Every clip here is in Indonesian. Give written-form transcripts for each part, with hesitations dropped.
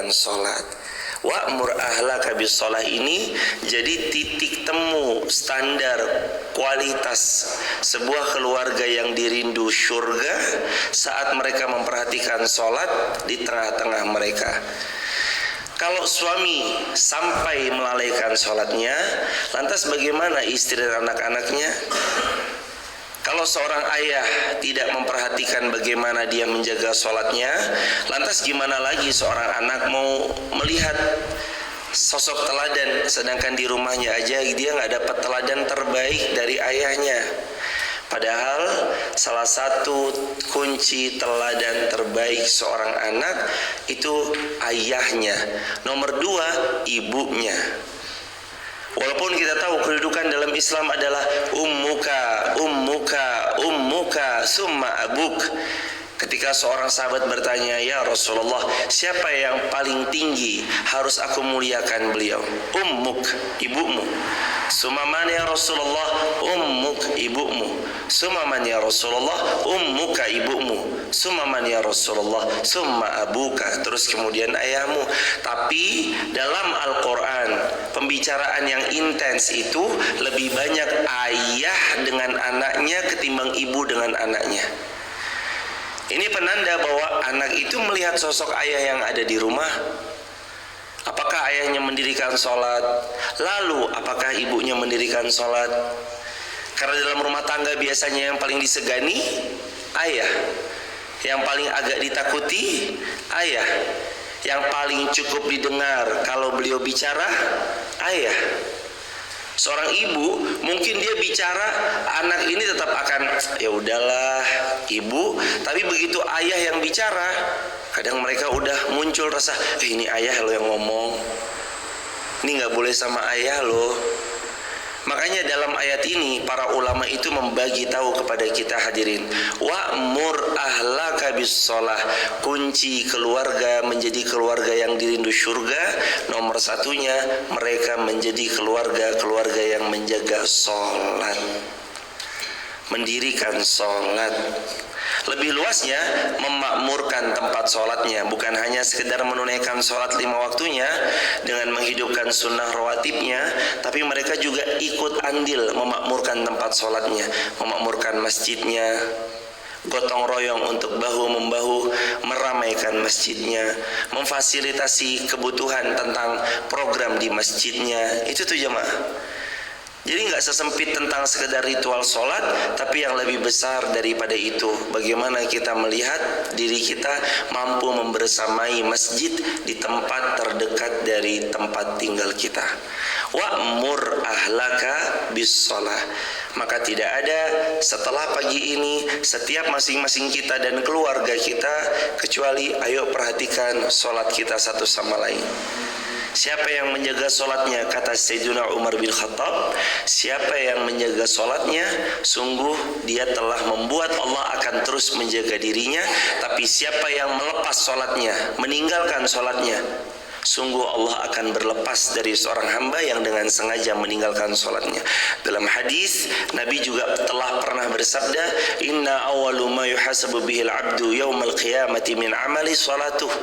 mendirikan sholat. Wa'mur ahlaka bis-shalah ini jadi titik temu standar kualitas sebuah keluarga yang dirindu surga saat mereka memperhatikan sholat di tengah-tengah mereka. Kalau suami sampai melalaikan sholatnya, lantas bagaimana istri dan anak-anaknya? Kalau seorang ayah tidak memperhatikan bagaimana dia menjaga sholatnya, lantas gimana lagi seorang anak mau melihat sosok teladan, sedangkan di rumahnya aja dia nggak dapat teladan terbaik dari ayahnya. Padahal salah satu kunci teladan terbaik seorang anak itu ayahnya. Nomor 2, ibunya. Walaupun kita tahu kedudukan dalam Islam adalah ummuka summa abuk. Ketika seorang sahabat bertanya, "Ya Rasulullah, siapa yang paling tinggi harus aku muliakan beliau?" "Ummuk, ibumu." "Summa man ya Rasulullah?" "Ummuk, ibumu." "Summa man ya Rasulullah?" "Ummuka, ibumu." "Summa man ya Rasulullah?" "Summa abuka." Terus kemudian ayahmu. Tapi dalam Al-Quran pembicaraan yang intens itu lebih banyak ayah dengan anaknya ketimbang ibu dengan anaknya. Ini penanda bahwa anak itu melihat sosok ayah yang ada di rumah. Apakah ayahnya mendirikan sholat? Lalu apakah ibunya mendirikan sholat? Karena dalam rumah tangga biasanya yang paling disegani ayah, yang paling agak ditakuti ayah, yang paling cukup didengar kalau beliau bicara ayah. Seorang ibu mungkin dia bicara, anak ini tetap akan ya udahlah ibu, tapi begitu ayah yang bicara, kadang mereka udah muncul rasa ini ayah lo yang ngomong, ini nggak boleh sama ayah lo. Makanya dalam ayat ini para ulama itu membagi tahu kepada kita hadirin, wa'mur ahlaka bis-shalah, kunci keluarga menjadi keluarga yang dirindu surga, nomor satunya mereka menjadi keluarga yang menjaga sholat, mendirikan sholat. Lebih luasnya memakmurkan tempat sholatnya, bukan hanya sekedar menunaikan sholat 5 waktunya dengan menghidupkan sunnah rawatibnya, tapi mereka juga ikut andil memakmurkan tempat sholatnya, memakmurkan masjidnya, gotong royong untuk bahu-membahu meramaikan masjidnya, memfasilitasi kebutuhan tentang program di masjidnya. Itu tuh jemaah. Jadi nggak sesempit tentang sekedar ritual sholat, tapi yang lebih besar daripada itu, bagaimana kita melihat diri kita mampu membersamai masjid di tempat terdekat dari tempat tinggal kita. Wa'mur ahlaka bis-shalah. Maka tidak ada setelah pagi ini setiap masing-masing kita dan keluarga kita kecuali ayo perhatikan sholat kita satu sama lain. Siapa yang menjaga sholatnya, kata Sayyidina Umar bin Khattab, siapa yang menjaga sholatnya, sungguh dia telah membuat Allah akan terus menjaga dirinya. Tapi siapa yang melepas sholatnya, meninggalkan sholatnya, sungguh Allah akan berlepas dari seorang hamba yang dengan sengaja meninggalkan sholatnya. Dalam hadis Nabi juga telah pernah bersabda, inna awwalu ma yuhasabu bihil abdu yaumal qiyamati min amali sholatuh.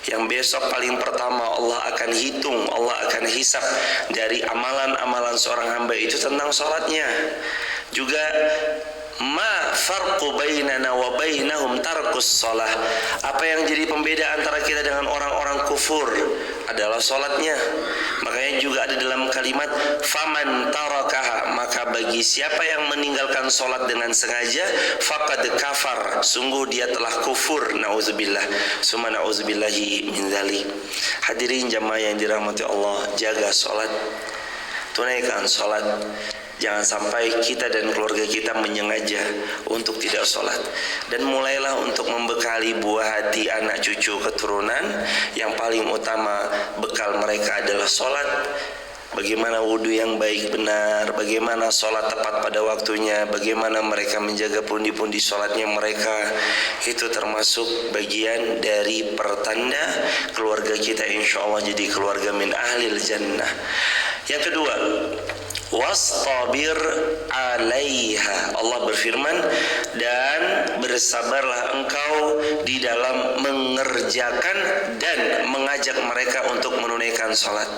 Yang besok paling pertama Allah akan hitung, Allah akan hisab dari amalan-amalan seorang hamba itu tentang sholatnya. Juga ma farqu bainana wa bainahum tarkus shalah. Apa yang jadi pembeda antara kita dengan orang-orang kufur adalah sholatnya. Makanya juga ada dalam kalimat faman tarakaha, maka bagi siapa yang meninggalkan sholat dengan sengaja, faqad kafar, sungguh dia telah kufur. Nauzubillah, summa nauzubillahi min dzalik. Hadirin jamaah yang dirahmati Allah, jaga sholat, tunaikan sholat. Jangan sampai kita dan keluarga kita menyengaja untuk tidak sholat. Dan mulailah untuk membekali buah hati anak cucu keturunan. Yang paling utama bekal mereka adalah sholat. Bagaimana wudhu yang baik benar, bagaimana sholat tepat pada waktunya, bagaimana mereka menjaga pundi-pundi sholatnya mereka. Itu termasuk bagian dari pertanda keluarga kita insya Allah jadi keluarga min ahlil jannah. Yang kedua, wastabir 'alaiha. Allah berfirman, dan bersabarlah engkau di dalam mengerjakan dan mengajak mereka untuk menunaikan salat.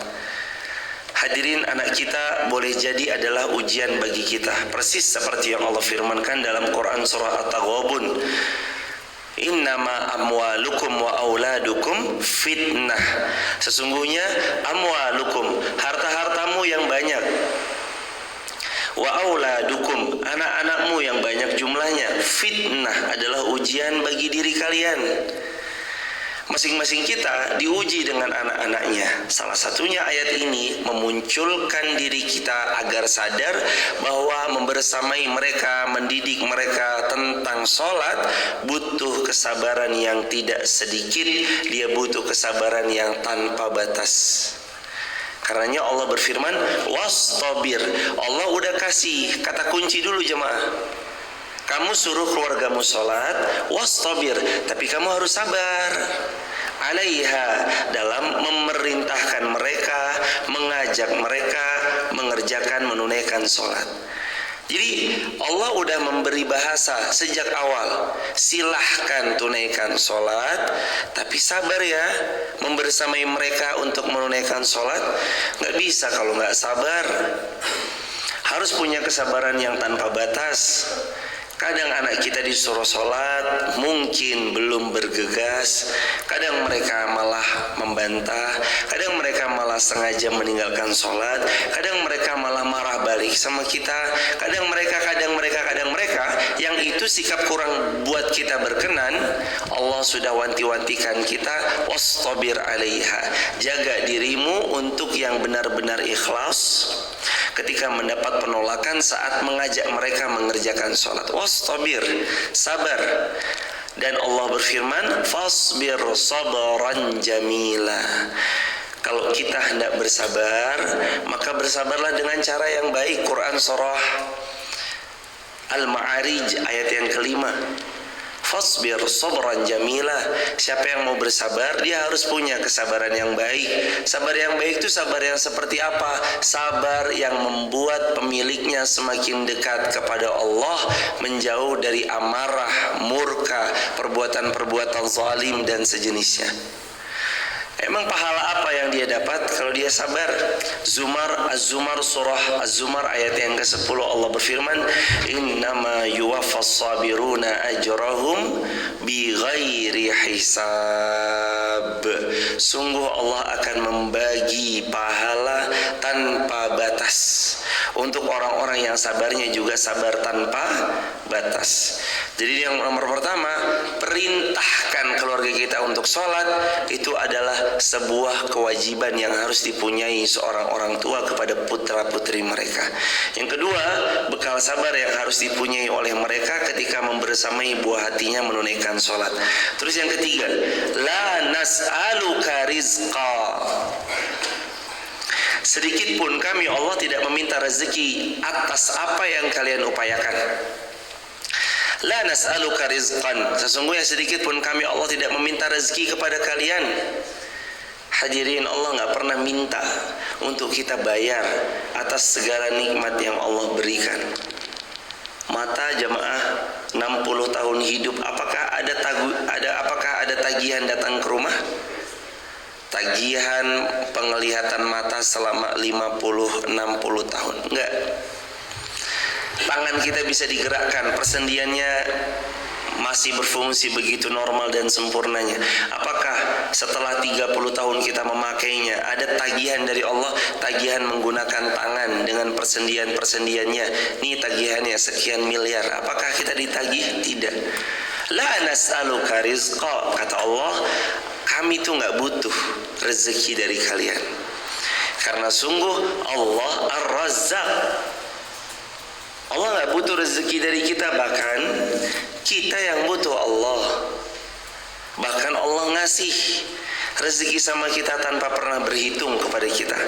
Hadirin, anak kita boleh jadi adalah ujian bagi kita, persis seperti yang Allah firmankan dalam Quran surah At-Taghabun, innama amwalukum wa auladukum fitnah. Sesungguhnya amwalukum, harta-hartamu yang banyak, wa auladukum, anak-anakmu yang banyak jumlahnya, fitnah, adalah ujian bagi diri kalian. Masing-masing kita diuji dengan anak-anaknya. Salah satunya ayat ini memunculkan diri kita agar sadar bahwa membersamai mereka, mendidik mereka tentang sholat butuh kesabaran yang tidak sedikit. Dia butuh kesabaran yang tanpa batas. Karenanya Allah berfirman, wastabir. Allah udah kasih kata kunci dulu jemaah. Kamu suruh keluargamu sholat, wastabir, tapi kamu harus sabar. 'Alaiha, dalam memerintahkan mereka, mengajak mereka mengerjakan, menunaikan sholat. Jadi Allah udah memberi bahasa sejak awal, silahkan tunaikan sholat, tapi sabar ya, membersamai mereka untuk menunaikan sholat. Gak bisa kalau gak sabar. Harus punya kesabaran yang tanpa batas. Kadang anak kita disuruh sholat mungkin belum bergegas, kadang mereka malah membantah, kadang mereka malah sengaja meninggalkan sholat, kadang mereka malah marah balik sama kita, kadang mereka yang itu sikap kurang buat kita berkenan. Allah sudah wanti-wantikan kita, wastabir 'alaiha, jaga dirimu untuk yang benar-benar ikhlas ketika mendapat penolakan saat mengajak mereka mengerjakan sholat. Wastabir, sabar. Dan Allah berfirman, fasbir sabran jamila. Kalau kita hendak bersabar, maka bersabarlah dengan cara yang baik. Quran surah Al-Ma'arij ayat yang kelima. Fasbir sabran jamila. Siapa yang mau bersabar, dia harus punya kesabaran yang baik. Sabar yang baik itu sabar yang seperti apa? Sabar yang membuat pemiliknya semakin dekat kepada Allah, menjauh dari amarah, murka, perbuatan-perbuatan zalim dan sejenisnya. Emang pahala apa yang dia dapat kalau dia sabar? Az-Zumar surah Az-Zumar ayat yang ke-10 Allah berfirman, innama yuwaffas sabiruna ajrahum bighairi hisab. Sungguh Allah akan membagi pahala tanpa batas. Untuk orang-orang yang sabarnya juga sabar tanpa batas. Jadi yang nomor pertama, perintahkan keluarga kita untuk sholat. Itu adalah sebuah kewajiban yang harus dipunyai seorang orang tua kepada putra-putri mereka. Yang kedua, bekal sabar yang harus dipunyai oleh mereka ketika membersamai buah hatinya menunaikan sholat. Terus yang ketiga, la nas'aluka rizqa. Sedikit pun kami Allah tidak meminta rezeki atas apa yang kalian upayakan. La nas'aluka rizqan. Sesungguhnya sedikit pun kami Allah tidak meminta rezeki kepada kalian. Hadirin, Allah gak pernah minta untuk kita bayar atas segala nikmat yang Allah berikan. Mata jemaah 60 tahun hidup, apakah ada tagihan datang ke rumah? Tagihan penglihatan mata selama 50-60 tahun? Enggak. Tangan kita bisa digerakkan, persendiannya masih berfungsi begitu normal dan sempurnanya. Apakah setelah 30 tahun kita memakainya ada tagihan dari Allah, tagihan menggunakan tangan dengan persendian-persendiannya? Nih tagihannya sekian miliar. Apakah kita ditagih? Tidak. La nas'aluka rizqa, kata Allah, kami tuh gak butuh rezeki dari kalian. Karena sungguh Allah Ar-Razzaq. Allah gak butuh rezeki dari kita, bahkan kita yang butuh Allah. Bahkan Allah ngasih. rezeki sama kita tanpa pernah berhitung kepada kita.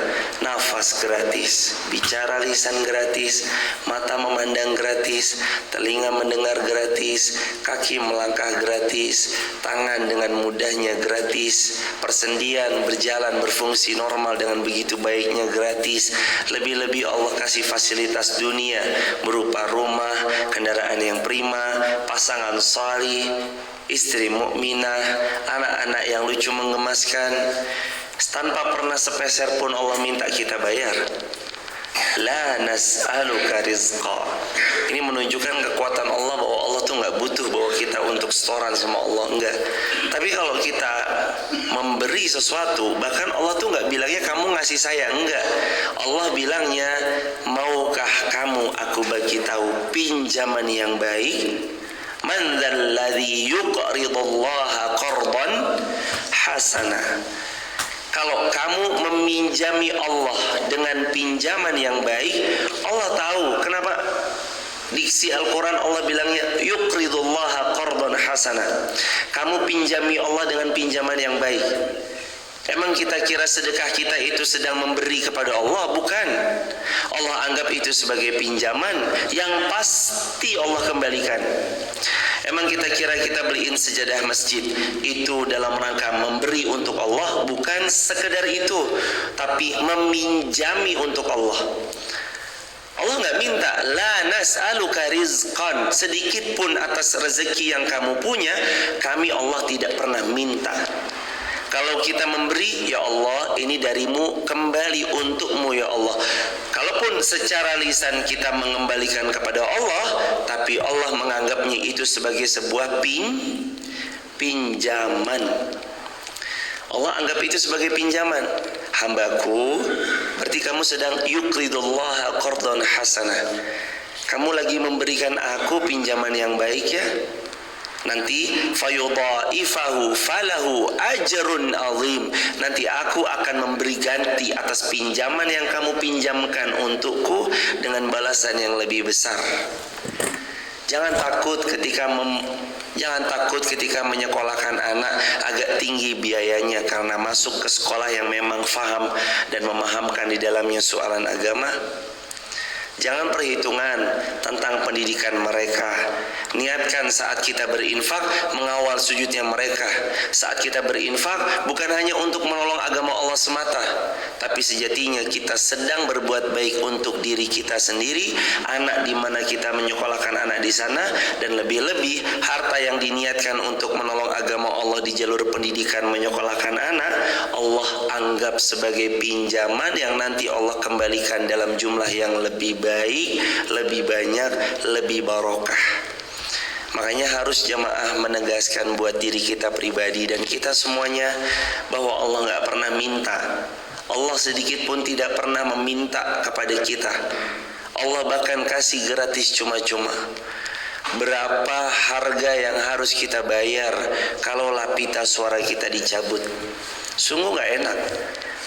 Nafas gratis, bicara lisan gratis, mata memandang gratis, telinga mendengar gratis, kaki melangkah gratis, tangan dengan mudahnya gratis, persendian berjalan berfungsi normal dengan begitu baiknya gratis. Lebih-lebih Allah kasih fasilitas dunia berupa rumah, kendaraan yang prima, pasangan salih, istri mukminah, anak-anak yang lucu menggemaskan, tanpa pernah sepeser pun Allah minta kita bayar. La nas'aluka rizqa. Ini menunjukkan kekuatan Allah bahwa Allah tuh nggak butuh bahwa kita untuk setoran sama Allah, enggak. Tapi kalau kita memberi sesuatu, bahkan Allah tuh nggak bilangnya kamu ngasih saya, enggak. Allah bilangnya, maukah kamu aku bagi tahu pinjaman yang baik? Man dzalladzi yuqridullaha qardan hasanah. Kalau kamu meminjami Allah dengan pinjaman yang baik, Allah tahu. Kenapa diksi Al-Quran Allah bilangnya yuqridullaha qardan hasanah. Kamu pinjami Allah dengan pinjaman yang baik. Emang kita kira sedekah kita itu sedang memberi kepada Allah? Bukan. Allah anggap itu sebagai pinjaman yang pasti Allah kembalikan. Emang kita kira kita beliin sejadah masjid itu dalam rangka memberi untuk Allah? Bukan sekedar itu, tapi meminjami untuk Allah. Allah nggak minta la nas'aluka rizqan, sedikit pun atas rezeki yang kamu punya, kami Allah tidak pernah minta. Kalau kita memberi, ya Allah, ini darimu, kembali untukmu ya Allah. Kalaupun secara lisan kita mengembalikan kepada Allah, tapi Allah menganggapnya itu sebagai sebuah pinjaman. Allah anggap itu sebagai pinjaman. Hambaku, berarti kamu sedang yuqridullaha qardan hasanah. Kamu lagi memberikan aku pinjaman yang baik ya. Nanti fayudha'ifahu falahu ajrun azim. Nanti aku akan memberi ganti atas pinjaman yang kamu pinjamkan untukku dengan balasan yang lebih besar. Jangan takut ketika menyekolahkan anak agak tinggi biayanya karena masuk ke sekolah yang memang faham dan memahamkan di dalamnya soalan agama. Jangan perhitungan tentang pendidikan mereka. Niatkan saat kita berinfak mengawal sujudnya mereka. Saat kita berinfak bukan hanya untuk menolong agama Allah semata, tapi sejatinya kita sedang berbuat baik untuk diri kita sendiri, anak di mana kita menyekolahkan anak di sana, dan lebih-lebih harta yang diniatkan untuk menolong agama Allah di jalur pendidikan menyekolahkan anak, Allah anggap sebagai pinjaman yang nanti Allah kembalikan dalam jumlah yang lebih baik, lebih banyak, lebih barokah. Makanya harus jamaah menegaskan buat diri kita pribadi dan kita semuanya bahwa Allah nggak pernah minta. Allah sedikit pun tidak pernah meminta kepada kita. Allah bahkan kasih gratis cuma-cuma. Berapa harga yang harus kita bayar kalau pita suara kita dicabut? Sungguh nggak enak.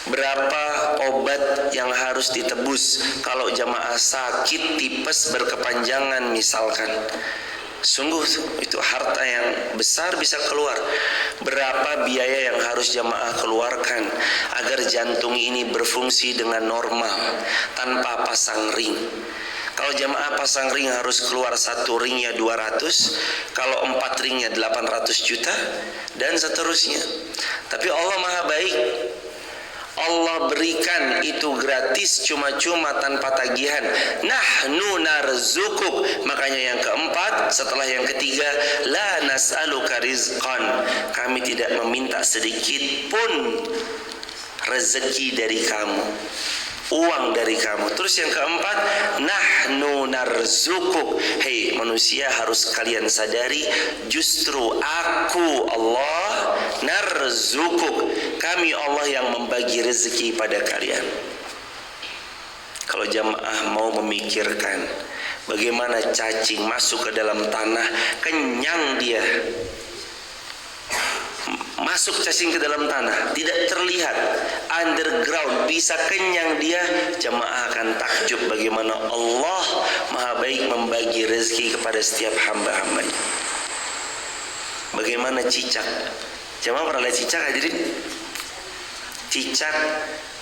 Berapa obat yang harus ditebus kalau jamaah sakit tipes berkepanjangan misalkan? Sungguh itu harta yang besar bisa keluar. Berapa biaya yang harus jamaah keluarkan agar jantung ini berfungsi dengan normal tanpa pasang ring. Kalau jamaah pasang ring harus keluar 1 ringnya 200, kalau 4 ringnya 800 juta dan seterusnya. Tapi Allah Maha Baik. Allah berikan itu gratis cuma-cuma tanpa tagihan. Nahnu narzukuk. Makanya yang keempat setelah yang ketiga, la nas'aluka rizqan. Kami tidak meminta sedikit pun rezeki dari kamu, uang dari kamu. Terus yang keempat, nahnu narzukuk. Hei manusia, harus kalian sadari, justru aku Allah narzukuk. Kami Allah yang membagi rezeki pada kalian. Kalau jamaah mau memikirkan bagaimana cacing masuk ke dalam tanah, kenyang dia. Masuk cacing ke dalam tanah, tidak terlihat, underground, bisa kenyang dia. Jamaah akan takjub bagaimana Allah Maha Baik membagi rezeki kepada setiap hamba-hambanya. Bagaimana cicak? Jamaah pernah lihat cicak hadirin? cicak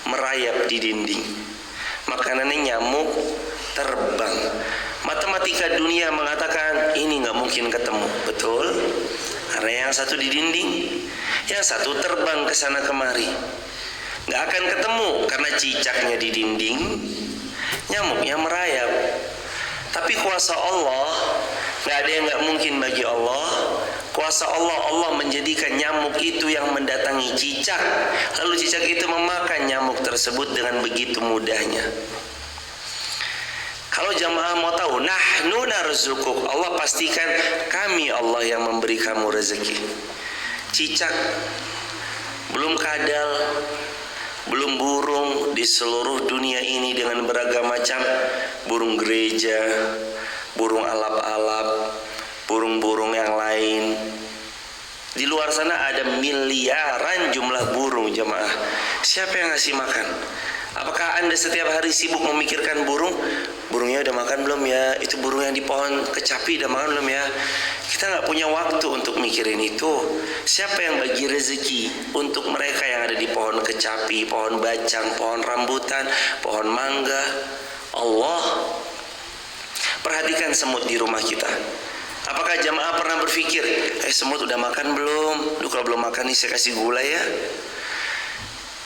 merayap di dinding, makanannya nyamuk terbang. Matematika dunia mengatakan ini nggak mungkin ketemu, betul? Karena yang satu di dinding, yang satu terbang ke sana kemari. Nggak akan ketemu karena cicaknya di dinding, nyamuknya merayap. Tapi kuasa Allah, nggak ada yang nggak mungkin bagi Allah. Kuasa Allah, Allah menjadikan nyamuk itu yang mendatangi cicak, lalu cicak itu memakan nyamuk tersebut dengan begitu mudahnya. Kalau jamaah mau tahu, nahnu narzukuk, Allah pastikan kami Allah yang memberi kamu rezeki. Cicak, belum kadal, belum burung di seluruh dunia ini dengan beragam macam burung gereja, burung alap-alap, burung-burung yang lain. Di luar sana ada miliaran jumlah burung jamaah. Siapa yang ngasih makan? Apakah Anda setiap hari sibuk memikirkan burung? Burungnya udah makan belum ya? Itu burung yang di pohon kecapi udah makan belum ya? Kita nggak punya waktu untuk mikirin itu. Siapa yang bagi rezeki untuk mereka yang ada di pohon kecapi, pohon bacang, pohon rambutan, pohon mangga? Allah. Perhatikan semut di rumah kita. Apakah jamaah pernah berpikir, semut udah makan belum? Duh, kalau belum makan nih saya kasih gula ya.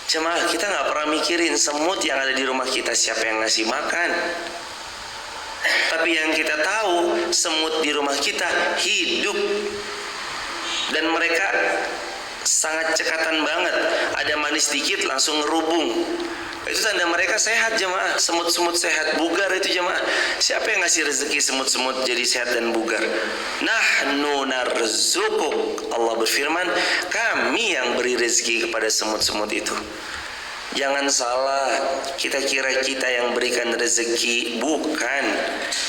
Jemaah, kita nggak pernah mikirin semut yang ada di rumah kita siapa yang ngasih makan. Tapi yang kita tahu, semut di rumah kita hidup dan mereka sangat cekatan banget. Ada manis dikit langsung ngerubung. Itu tanda mereka sehat jemaah. Semut-semut sehat, bugar itu jemaah. Siapa yang ngasih rezeki semut-semut jadi sehat dan bugar? Nahnu narzukuk. Allah berfirman, kami yang beri rezeki kepada semut-semut itu. Jangan salah, kita kira kita yang berikan rezeki, bukan.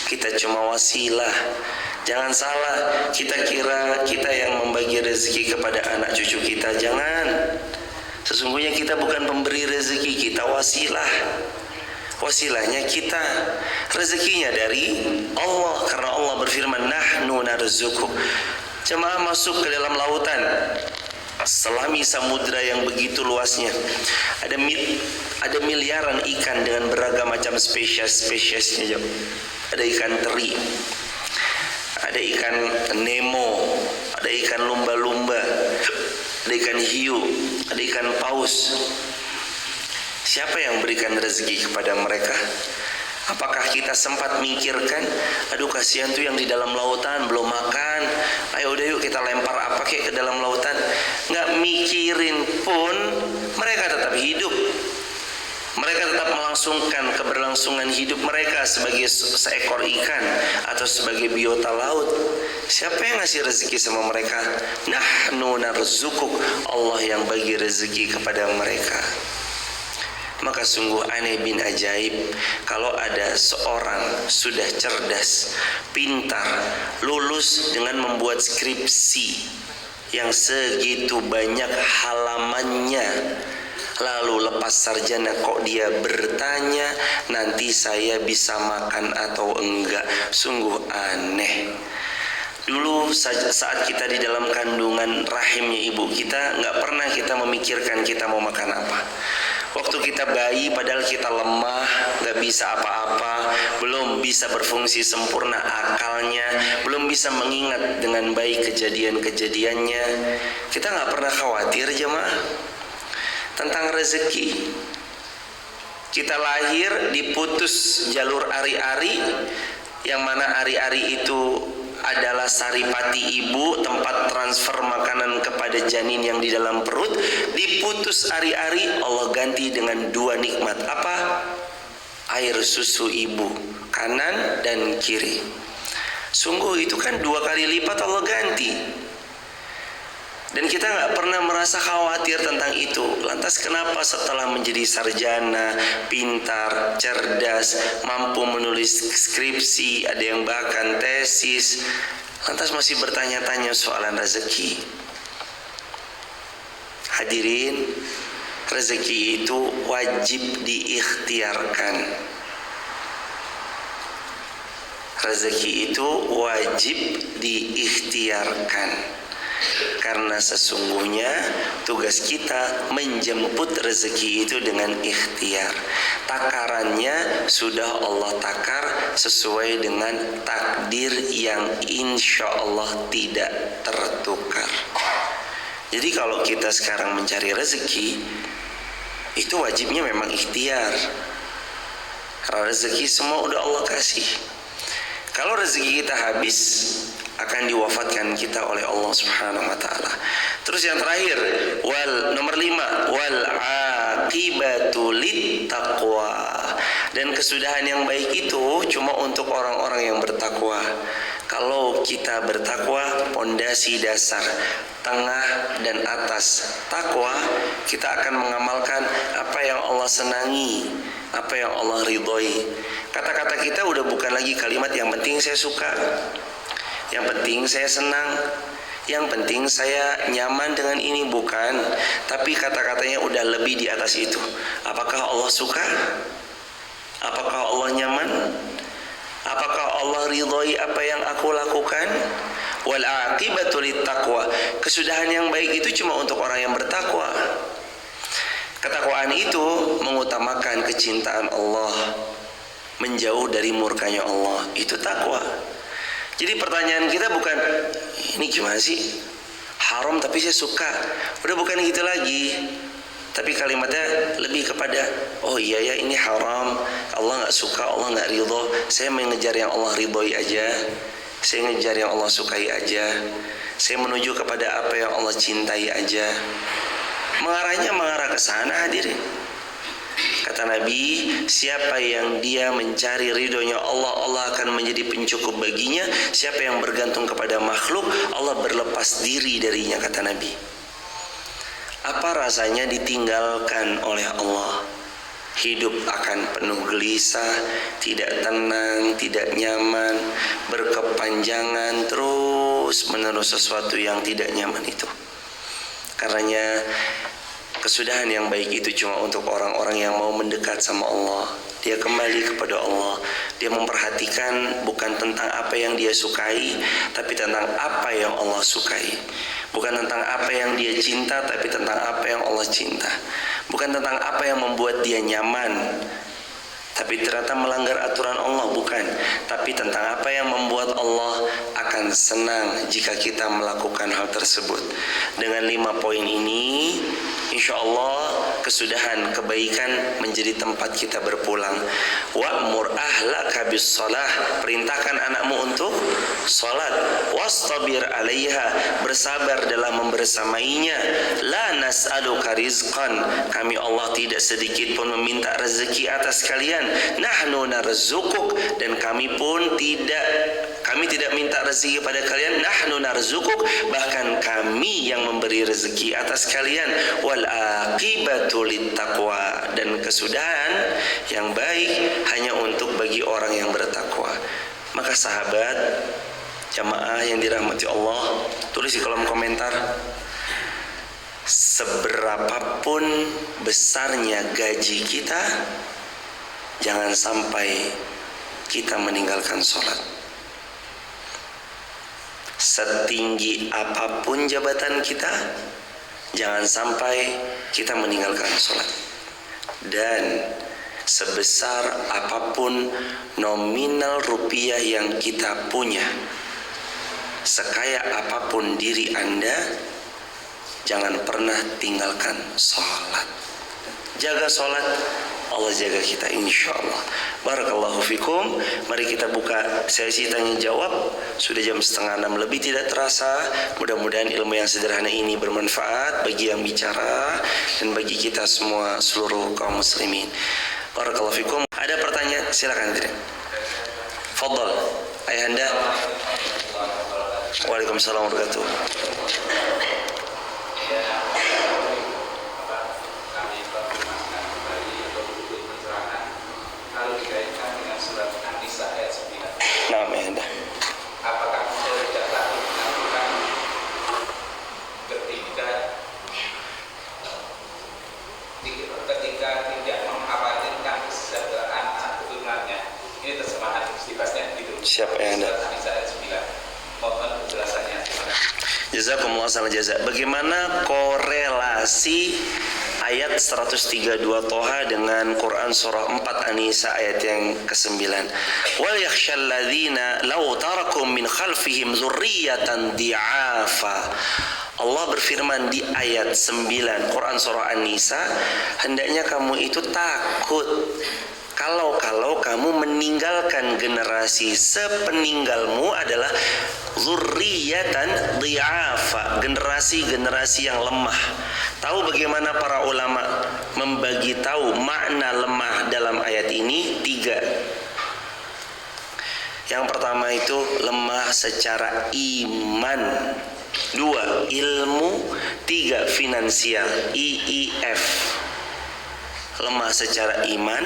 Kita cuma wasilah. Jangan salah, kita kira kita yang membagi rezeki kepada anak cucu kita. Jangan. Sesungguhnya kita bukan pemberi rezeki, kita wasilah. Wasilahnya kita, rezekinya dari Allah. Karena Allah berfirman, nahnu narzuquk. Jemaah masuk ke dalam lautan, selami samudra yang begitu luasnya, ada miliaran ikan dengan beragam macam spesiesnya. Ada ikan teri, ada ikan Nemo, ada ikan lumba-lumba, ada ikan hiu, ada ikan paus. Siapa yang berikan rezeki kepada mereka? Apakah kita sempat mikirkan, aduh kasihan tuh yang di dalam lautan belum makan, ayo udah yuk kita lempar apa kayak ke dalam lautan. Nggak mikirin pun, mereka tetap hidup. Mereka tetap melangsungkan keberlangsungan hidup mereka sebagai seekor ikan atau sebagai biota laut. Siapa yang ngasih rezeki sama mereka? Nahnu narzuquk, Allah yang bagi rezeki kepada mereka. Maka sungguh aneh bin ajaib kalau ada seorang sudah cerdas, pintar, lulus dengan membuat skripsi yang segitu banyak halamannya, lalu lepas sarjana kok dia bertanya nanti saya bisa makan atau enggak. Sungguh aneh. Dulu saat kita di dalam kandungan rahimnya ibu kita, nggak pernah kita memikirkan kita mau makan apa. Waktu kita bayi padahal kita lemah, gak bisa apa-apa, belum bisa berfungsi sempurna akalnya, belum bisa mengingat dengan baik kejadian-kejadiannya. Kita gak pernah khawatir jemaah tentang rezeki. Kita lahir diputus jalur ari-ari, yang mana ari-ari itu adalah saripati ibu, tempat transfer makanan kepada janin yang di dalam perut. Diputus ari-ari, Allah ganti dengan dua nikmat. Apa? Air susu ibu, kanan dan kiri. Sungguh itu kan 2 kali lipat Allah ganti. Dan kita gak pernah merasa khawatir tentang itu. Lantas kenapa setelah menjadi sarjana, pintar, cerdas, mampu menulis skripsi, ada yang bahkan tesis, lantas masih bertanya-tanya soalan rezeki? Hadirin, rezeki itu wajib diikhtiarkan. Rezeki itu wajib diikhtiarkan. Karena sesungguhnya tugas kita menjemput rezeki itu dengan ikhtiar. Takarannya sudah Allah takar sesuai dengan takdir yang insya Allah tidak tertukar. Jadi kalau kita sekarang mencari rezeki, itu wajibnya memang ikhtiar. Karena rezeki semua udah Allah kasih. Kalau rezeki kita habis, akan diwafatkan kita oleh Allah Subhanahu wa taala. Terus yang terakhir, nomor 5, wal aqibatu lit taqwa. Dan kesudahan yang baik itu cuma untuk orang-orang yang bertakwa. Kalau kita bertakwa, pondasi dasar tengah dan atas takwa, kita akan mengamalkan apa yang Allah senangi, apa yang Allah ridhoi. Kata-kata kita udah bukan lagi kalimat yang penting saya suka, yang penting saya senang, yang penting saya nyaman dengan ini, bukan. Tapi kata-katanya udah lebih di atas itu. Apakah Allah suka? Apakah Allah nyaman? Apakah Allah ridhoi apa yang aku lakukan? Wal aqibatu littaqwa. Kesudahan yang baik itu cuma untuk orang yang bertakwa. Ketakwaan itu mengutamakan kecintaan Allah, menjauh dari murkanya Allah. Itu takwa. Jadi pertanyaan kita bukan ini gimana sih, haram tapi saya suka, udah bukan gitu lagi. Tapi kalimatnya lebih kepada, oh iya ya ini haram, Allah nggak suka, Allah nggak ridho, saya mengejar yang Allah ridhoi aja, saya ngejar yang Allah sukai aja, saya menuju kepada apa yang Allah cintai aja. Mengarah ke sana hadirin. Kata Nabi, siapa yang dia mencari ridhonya Allah, Allah akan menjadi pencukup baginya. Siapa yang bergantung kepada makhluk, Allah berlepas diri darinya, kata Nabi. Apa rasanya ditinggalkan oleh Allah? Hidup akan penuh gelisah, tidak tenang, tidak nyaman, berkepanjangan, terus menerus sesuatu yang tidak nyaman itu. Karenanya kesudahan yang baik itu cuma untuk orang-orang yang mau mendekat sama Allah. Dia kembali kepada Allah. Dia memperhatikan bukan tentang apa yang dia sukai, tapi tentang apa yang Allah sukai. Bukan tentang apa yang dia cinta, tapi tentang apa yang Allah cinta. Bukan tentang apa yang membuat dia nyaman, tapi ternyata melanggar aturan Allah, bukan. Tapi tentang apa yang membuat Allah akan senang jika kita melakukan hal tersebut. Dengan 5 poin ini, insya Allah kesudahan kebaikan menjadi tempat kita berpulang. Wa'mur ahlaka bis shalah, perintahkan anakmu untuk salat. Wastabir 'alaiha, bersabar dalam membersamainya. La nas'aluka rizqan, kami Allah tidak sedikit pun meminta rezeki atas kalian. Nahnu narzukuk, dan kami tidak minta rezeki pada kalian. Nahnu narzukuk, bahkan kami yang memberi rezeki atas kalian. Wal aqibatu littaqwa, dan kesudahan yang baik hanya untuk bagi orang yang bertakwa. Maka sahabat, jamaah yang dirahmati Allah, tulis di kolom komentar, seberapapun besarnya gaji kita, jangan sampai kita meninggalkan sholat. Setinggi apapun jabatan kita, jangan sampai kita meninggalkan sholat. Dan sebesar apapun nominal rupiah yang kita punya, sekaya apapun diri Anda, jangan pernah tinggalkan sholat. Jaga sholat, Allah jaga kita insya Allah. Barakallahu fikum. Mari kita buka sesi tanya jawab. Sudah jam 5:30 lebih, tidak terasa. Mudah-mudahan ilmu yang sederhana ini bermanfaat bagi yang bicara dan bagi kita semua, seluruh kaum muslimin. Barakallahu fikum. Ada pertanyaan? Silakan. Fadhal ayahanda. Waalaikumsalam warahmatullahi wabarakatuh. Nah, ayahanda. Apakah tidak takut melakukan ketika tidak mengkhawatirkan kesejahteraan anak keturunannya? Ini terjemahan istiqasnya gitu. Siapa ayahanda? Mohon penjelasannya. Jazakumullah khairan jaza. Bagaimana korelasi ayat 132 Toha dengan Quran surah 4 An-Nisa ayat yang ke-9. Wal yakhshal ladzina law tarakum min khalfihim dzurriyyatan di'afa. Allah berfirman di ayat 9 Quran surah An-Nisa, hendaknya kamu itu takut kalau kamu meninggalkan generasi sepeninggalmu adalah zurriyatan dhi'afa, generasi yang lemah. Tahu bagaimana para ulama membagi tahu makna lemah dalam ayat ini? 3. Yang pertama itu lemah secara iman, 2 ilmu, 3 finansial, IIF. Lemah secara iman,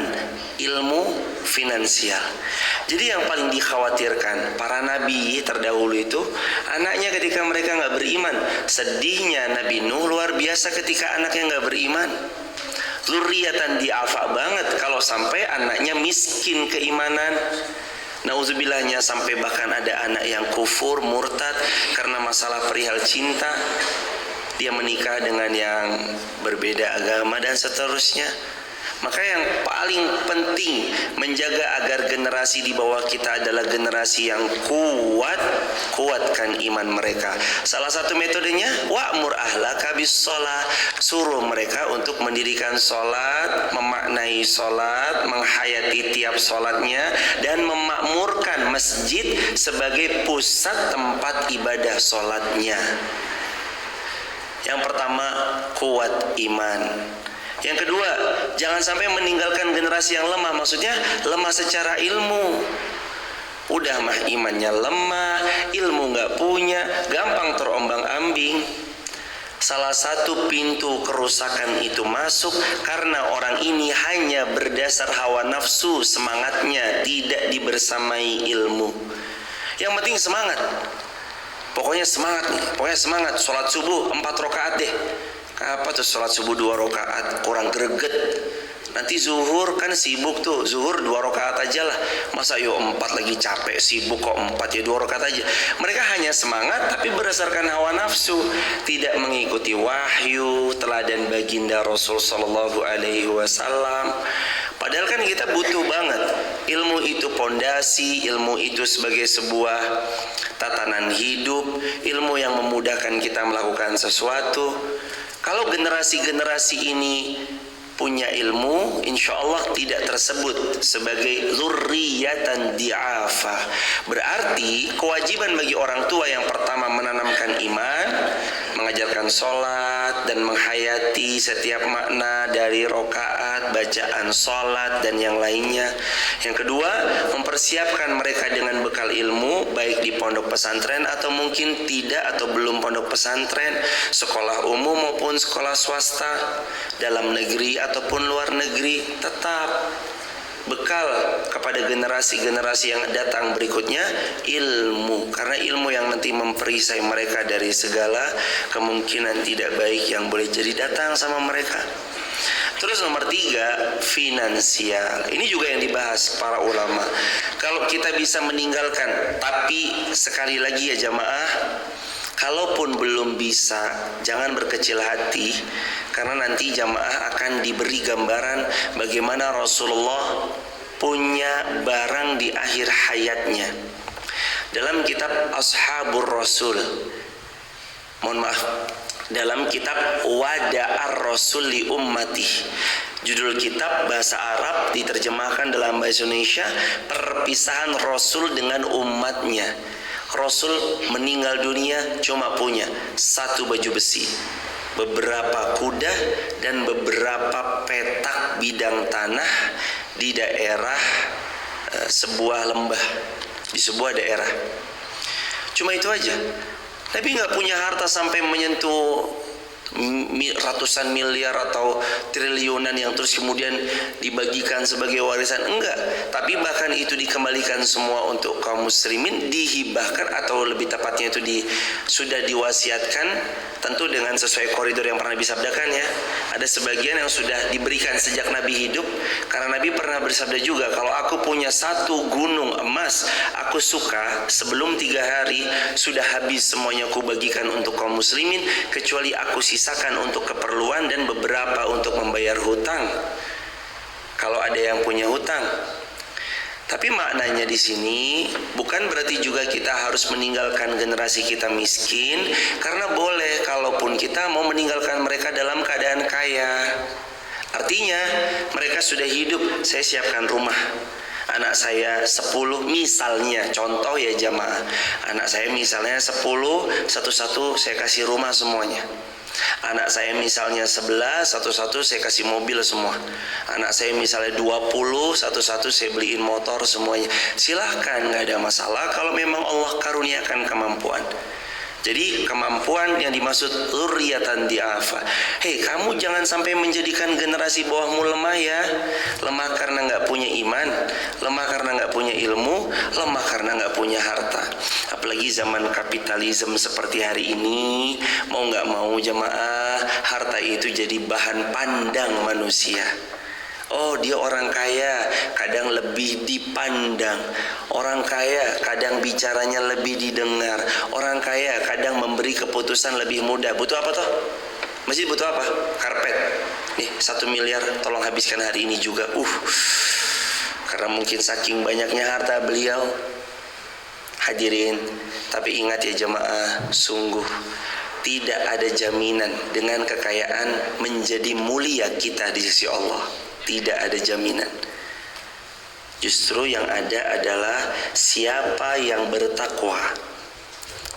ilmu, finansial. Jadi yang paling dikhawatirkan para nabi terdahulu itu anaknya ketika mereka nggak beriman. Sedihnya Nabi Nuh luar biasa ketika anaknya nggak beriman. Zurriyatan di'afa banget kalau sampai anaknya miskin keimanan. Nauzubillahnya sampai bahkan ada anak yang kufur, murtad karena masalah perihal cinta. Dia menikah dengan yang berbeda agama dan seterusnya. Maka yang paling penting menjaga agar generasi di bawah kita adalah generasi yang kuat, kuatkan iman mereka. Salah satu metodenya wa'mur ahlaka bis-shalah, suruh mereka untuk mendirikan salat, memaknai salat, menghayati tiap salatnya dan memakmurkan masjid sebagai pusat tempat ibadah salatnya. Yang pertama, kuat iman. Yang kedua, jangan sampai meninggalkan generasi yang lemah. Maksudnya lemah secara ilmu. Udah mah imannya lemah, ilmu gak punya, gampang terombang ambing. Salah satu pintu kerusakan itu masuk karena orang ini hanya berdasar hawa nafsu, semangatnya tidak dibersamai ilmu. Yang penting semangat. Pokoknya semangat nih, pokoknya semangat. Sholat subuh 4 rakaat deh. Apa tuh sholat subuh 2 rakaat, kurang greget. Nanti zuhur kan sibuk tuh, zuhur 2 rakaat aja lah. Masa yo 4 lagi capek, sibuk kok 4 ya 2 rakaat aja. Mereka hanya semangat tapi berdasarkan hawa nafsu, tidak mengikuti wahyu, teladan baginda Rasul sallallahu alaihi wasallam. Padahal kan kita butuh banget ilmu itu pondasi, ilmu itu sebagai sebuah tatanan hidup, ilmu yang memudahkan kita melakukan sesuatu. Kalau generasi-generasi ini punya ilmu, insya Allah tidak tersebut sebagai zurriyatan di'afa. Berarti kewajiban bagi orang tua yang pertama menanamkan iman, mengajarkan sholat dan menghayati setiap makna dari rokaat, bacaan sholat dan yang lainnya. Yang kedua, mempersiapkan mereka dengan bekal ilmu, baik di pondok pesantren atau mungkin tidak atau belum pondok pesantren, sekolah umum maupun sekolah swasta, dalam negeri ataupun luar negeri. Tetap bekal kepada generasi-generasi yang datang berikutnya ilmu, karena ilmu yang nanti memperisai mereka dari segala kemungkinan tidak baik yang boleh jadi datang sama mereka. Terus nomor 3, finansial. Ini juga yang dibahas para ulama. Kalau kita bisa meninggalkan, tapi sekali lagi ya jamaah, kalaupun belum bisa, jangan berkecil hati, karena nanti jamaah akan diberi gambaran bagaimana Rasulullah punya barang di akhir hayatnya. Dalam kitab Ashabur Rasul, mohon maaf, dalam kitab Wada'ar Rasul li Ummati, judul kitab bahasa Arab diterjemahkan dalam bahasa Indonesia, perpisahan Rasul dengan umatnya. Rasul meninggal dunia cuma punya 1 baju besi, beberapa kuda dan beberapa petak bidang tanah di daerah sebuah lembah, di sebuah daerah. Cuma itu aja. Nabi nggak punya harta sampai menyentuh ratusan miliar atau triliunan yang terus kemudian dibagikan sebagai warisan, enggak, tapi bahkan itu dikembalikan semua untuk kaum muslimin, dihibahkan atau lebih tepatnya itu sudah diwasiatkan, tentu dengan sesuai koridor yang pernah Nabi sabdakan ya. Ada sebagian yang sudah diberikan sejak Nabi hidup, karena Nabi pernah bersabda juga, kalau aku punya 1 gunung emas, aku suka sebelum 3 hari sudah habis semuanya aku bagikan untuk kaum muslimin, kecuali aku sisakan untuk keperluan dan beberapa untuk membayar hutang kalau ada yang punya hutang. Tapi maknanya di sini bukan berarti juga kita harus meninggalkan generasi kita miskin, karena boleh kalaupun kita mau meninggalkan mereka dalam keadaan kaya. Artinya mereka sudah hidup, saya siapkan rumah. Anak saya 10 misalnya, contoh ya jamaah, anak saya misalnya 10, satu-satu saya kasih rumah semuanya. Anak saya misalnya 11, satu-satu saya kasih mobil semua. Anak saya misalnya 20, satu-satu saya beliin motor semuanya. Silahkan, gak ada masalah kalau memang Allah karuniakan kemampuan. Jadi kemampuan yang dimaksud dzurriatan di'afa. Hei, kamu jangan sampai menjadikan generasi bawahmu lemah ya. Lemah karena gak punya iman, lemah karena gak punya ilmu, lemah karena gak punya harta. Apalagi zaman kapitalisme seperti hari ini, mau gak mau jamaah, harta itu jadi bahan pandang manusia. Oh, dia orang kaya, kadang lebih dipandang. Orang kaya kadang bicaranya lebih didengar. Orang kaya kadang memberi keputusan lebih mudah. Butuh apa toh? Masjid butuh apa? Karpet. Nih 1 miliar tolong habiskan hari ini juga. Karena mungkin saking banyaknya harta beliau. Hadirin, tapi ingat ya jemaah, sungguh tidak ada jaminan dengan kekayaan menjadi mulia kita di sisi Allah. Tidak ada jaminan. Justru yang ada adalah siapa yang bertakwa,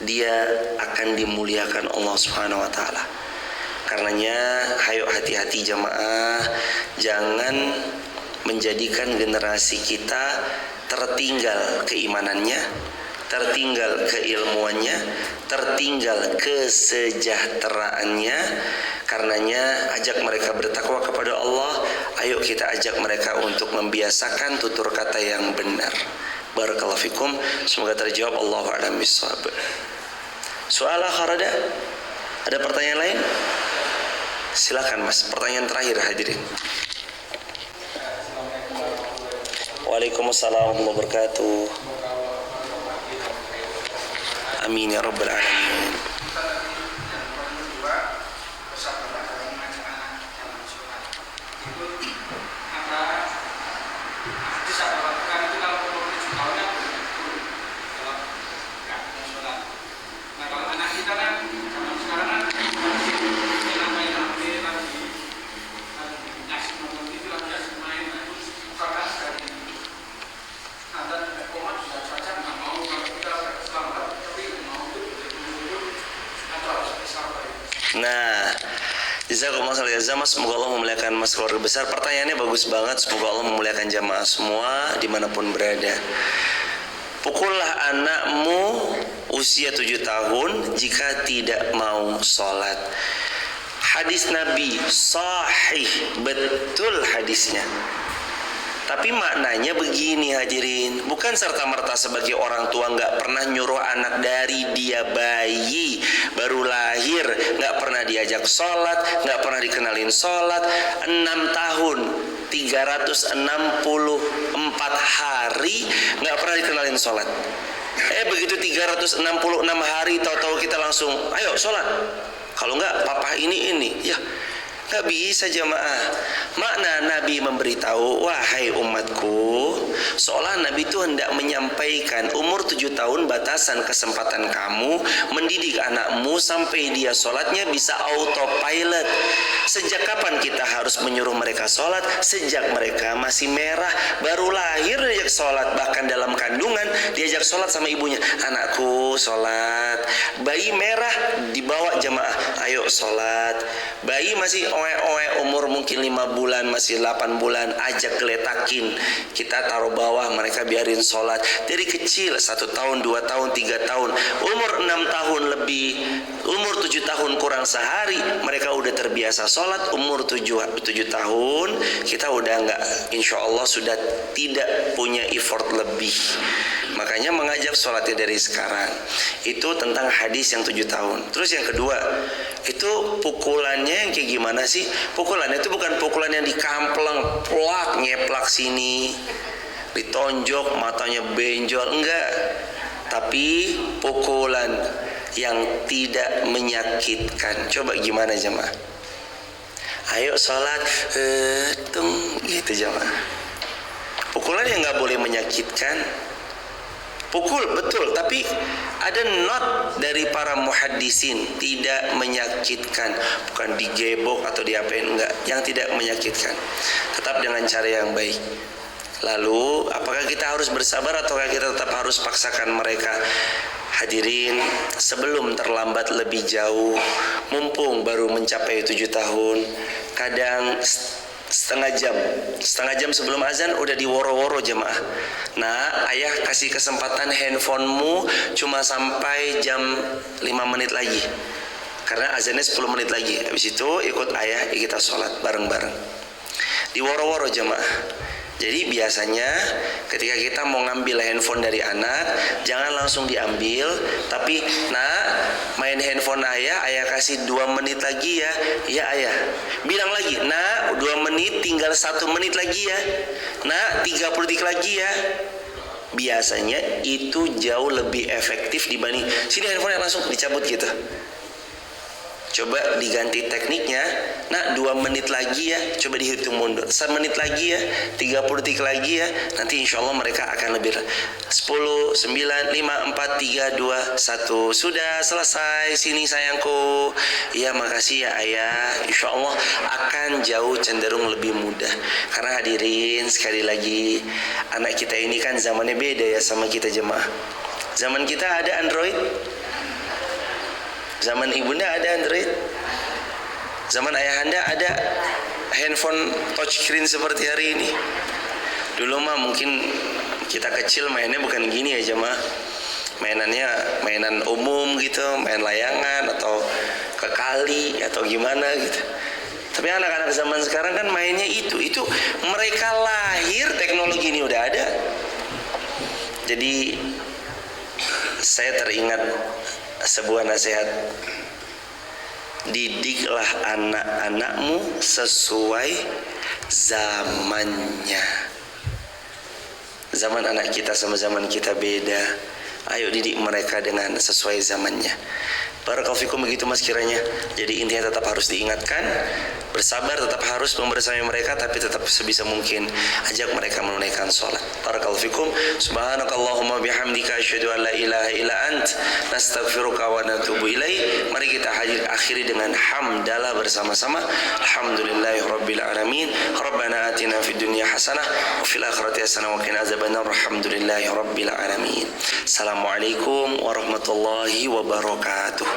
dia akan dimuliakan Allah Subhanahu wa taala. Karenanya hayo hati-hati jamaah, jangan menjadikan generasi kita tertinggal keimanannya, tertinggal keilmuannya, tertinggal kesejahteraannya. Karenanya ajak mereka bertakwa kepada Allah. Ayo kita ajak mereka untuk membiasakan tutur kata yang benar. Barakallahu fikum. Semoga terjawab. Allahu a'lam bishawab. Soal akhir ada pertanyaan lain? Silakan Mas. Pertanyaan terakhir hadirin. Waalaikumsalam warahmatullahi wabarakatuh. Amin ya rabbal alamin. Nah, jazakumullah khairan. Semoga Allah memuliakan Mas keluarga besar. Pertanyaannya bagus banget. Semoga Allah memuliakan jamaah semua dimanapun berada. Pukullah anakmu usia 7 tahun jika tidak mau sholat. Hadis Nabi sahih, betul hadisnya. Tapi maknanya begini hadirin, bukan serta-merta sebagai orang tua nggak pernah nyuruh anak dari dia bayi baru lahir, nggak pernah diajak sholat, nggak pernah dikenalin sholat, 6 tahun 364 hari nggak pernah dikenalin sholat. Begitu 366 hari tahu-tahu kita langsung ayo sholat. Kalau nggak papa ini ya. Gak bisa jamaah. Makna Nabi memberitahu, wahai umatku, seolah Nabi itu hendak menyampaikan umur 7 tahun batasan kesempatan kamu mendidik anakmu sampai dia sholatnya bisa autopilot. Sejak kapan kita harus menyuruh mereka sholat? Sejak mereka masih merah, baru lahir diajak sholat. Bahkan dalam kandungan diajak sholat sama ibunya. Anakku sholat. Bayi merah dibawa jamaah, ayo sholat. Bayi masih oe umur mungkin 5 bulan, masih 8 bulan, ajak geletakin, kita taruh bawah, mereka biarin sholat dari kecil, 1 tahun, 2 tahun, 3 tahun, umur 6 tahun lebih, umur 7 tahun kurang sehari, mereka udah terbiasa sholat. Umur 7 tahun kita udah enggak, insya Allah sudah tidak punya effort lebih. Makanya mengajak sholatnya dari sekarang. Itu tentang hadis yang 7 tahun. Terus yang kedua, itu pukulannya yang kayak gimana sih? Pukulannya itu bukan pukulan yang dikampleng, plak, nyeplak sini, ditonjok, matanya benjol, enggak. Tapi pukulan yang tidak menyakitkan. Coba gimana jemaah? Ayo sholat, gitu jemaah. Pukulan yang nggak boleh menyakitkan. Pukul betul, tapi ada not dari para muhaddisin, tidak menyakitkan, bukan digebok atau diapain, enggak, yang tidak menyakitkan, tetap dengan cara yang baik. Lalu apakah kita harus bersabar ataukah kita tetap harus paksakan mereka? Hadirin, sebelum terlambat lebih jauh, mumpung baru mencapai 7 tahun, kadang setengah jam sebelum azan udah diworo-woro jemaah. Nah, ayah kasih kesempatan handphonemu cuma sampai jam 5 menit lagi, karena azannya 10 menit lagi. Habis itu ikut ayah, kita sholat bareng-bareng. Diworo-woro jemaah. Jadi biasanya ketika kita mau ngambil handphone dari anak, jangan langsung diambil, tapi nak, main handphone ayah kasih 2 menit lagi ya. Ya ayah. Bilang lagi, nak, 2 menit, tinggal 1 menit lagi ya. Nak, 30 detik lagi ya. Biasanya itu jauh lebih efektif dibanding sini handphone langsung dicabut gitu. Coba diganti tekniknya. Nah, 2 menit lagi ya, coba dihitung mundur, 1 menit lagi ya, 30 detik lagi ya. Nanti insya Allah mereka akan lebih. 10, 9, 5, 4, 3, 2, 1. Sudah selesai, sini sayangku. Iya makasih ya ayah. Insya Allah akan jauh cenderung lebih mudah. Karena hadirin, sekali lagi, anak kita ini kan zamannya beda ya sama kita jemaah. Zaman kita ada Android, zaman ibunda ada Android, zaman ayahanda ada handphone touchscreen seperti hari ini. Dulu mah mungkin kita kecil mainnya bukan gini ya jemaah. Mainannya mainan umum gitu, main layangan atau ke kali atau gimana gitu. Tapi anak-anak zaman sekarang kan mainnya itu mereka lahir teknologi ini udah ada. Jadi saya teringat sebuah nasihat, didiklah anak-anakmu sesuai zamannya. Zaman anak kita sama zaman kita beda. Ayo didik mereka dengan sesuai zamannya. Barakallahu fikum, begitu mas kiranya. Jadi intinya tetap harus diingatkan, bersabar, tetap harus membersamai mereka, tapi tetap sebisa mungkin ajak mereka menunaikan sholat. Barakallahu fikum. Subhanakallahumma bihamdika asyhadu an la ilaha illa ant, nastaghfiruka wa natubu ilaik. Mari kita akhiri dengan hamdalah bersama-sama. Alhamdulillahi rabbil alamin. Rabbana atina fid dunya hasanah wa fil akhirati hasanah wa qina azabannar. Alhamdulillahi rabbil alamin. Assalamualaikum warahmatullahi wabarakatuh.